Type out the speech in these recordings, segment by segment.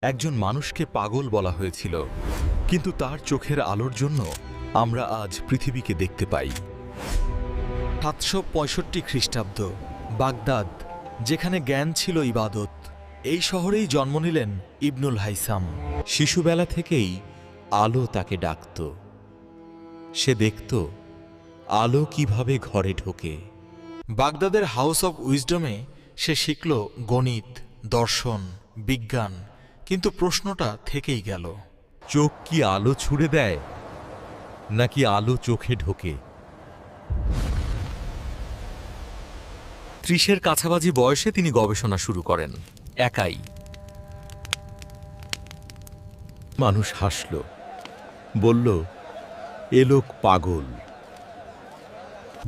একজন মানুষকে পাগল বলা হয়েছিল, কিন্তু তার চোখের আলোর জন্য আমরা আজ পৃথিবীকে দেখতে পাই। 765 খ্রিস্টাব্দ, বাগদাদ, যেখানে জ্ঞান ছিল ইবাদত। এই শহরেই জন্ম নিলেন ইবনুল হাইসাম। শিশুবেলা থেকেই আলো তাকে ডাকত। সে দেখত আলো কিভাবে ঘরে ঢোকে। বাগদাদের হাউস অব উইজডমে সে শিখল গণিত, দর্শন, বিজ্ঞান, কিন্তু প্রশ্নটা থেকেই গেল, চোখ কি আলো ছুড়ে দেয়, নাকি আলো চোখে ঢোকে? 30-এর কাছাকাছি বয়সে তিনি গবেষণা শুরু করেন, একাই। মানুষ হাসল, বলল, এ লোক পাগল।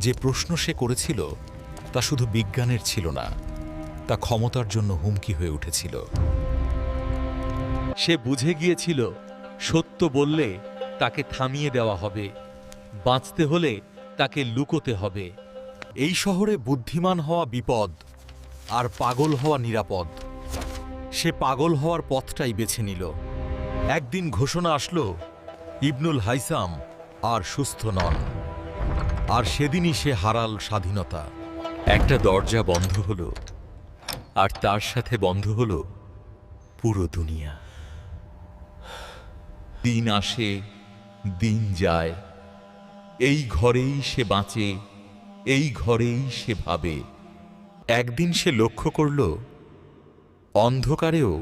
যে প্রশ্ন সে করেছিল তা শুধু বিজ্ঞানের ছিল না, তা ক্ষমতার জন্য হুমকি হয়ে উঠেছিল। সে বুঝে গিয়েছিল সত্য বললে তাকে থামিয়ে দেওয়া হবে, বাঁচতে হলে তাকে লুকোতে হবে। এই শহরে বুদ্ধিমান হওয়া বিপদ, আর পাগল হওয়া নিরাপদ। সে পাগল হওয়ার পথটাই বেছে নিল। একদিন ঘোষণা আসলো, ইবনুল হাইসাম আর সুস্থ নন। আর সেদিনই সে হারাল স্বাধীনতা। একটা দরজা বন্ধ হলো, আর তার সাথে বন্ধ হলো পুরো দুনিয়া। দিন আসে, দিন যায়, এই ঘরেই সে বাঁচে, এই ঘরেই সে ভাবে। একদিন সে লক্ষ্য করল, অন্ধকারেও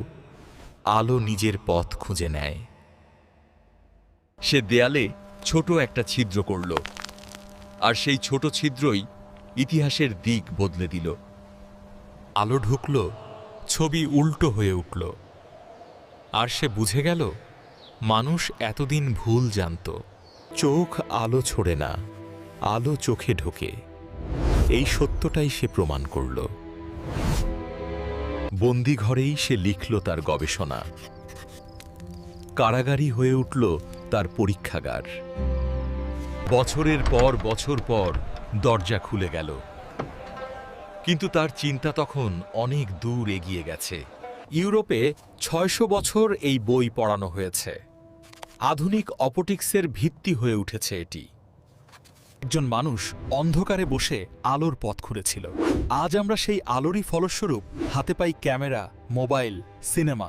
আলো নিজের পথ খুঁজে নেয়। সে দেয়ালে ছোট একটা ছিদ্র করল, আর সেই ছোট ছিদ্রই ইতিহাসের দিক বদলে দিল। আলো ঢুকল, ছবি উল্টো হয়ে উঠল। আর সে বুঝে গেল, মানুষ এতদিন ভুল জানত। চোখ আলো ছোড়ে না, আলো চোখে ঢোকে। এই সত্যটাই সে প্রমাণ করল। বন্দিঘরেই সে লিখল তার গবেষণা। কারাগারই হয়ে উঠল তার পরীক্ষাগার। বছরের পর বছর পর দরজা খুলে গেল, কিন্তু তার চিন্তা তখন অনেক দূর এগিয়ে গেছে। ইউরোপে 600 বছর এই বই পড়ানো হয়েছে। আধুনিক অপটিক্সের ভিত্তি হয়ে উঠেছে এটি। একজন মানুষ অন্ধকারে বসে আলোর পথ খুঁড়েছিল। আজ আমরা সেই আলোরই ফলস্বরূপ হাতে পাই ক্যামেরা, মোবাইল, সিনেমা।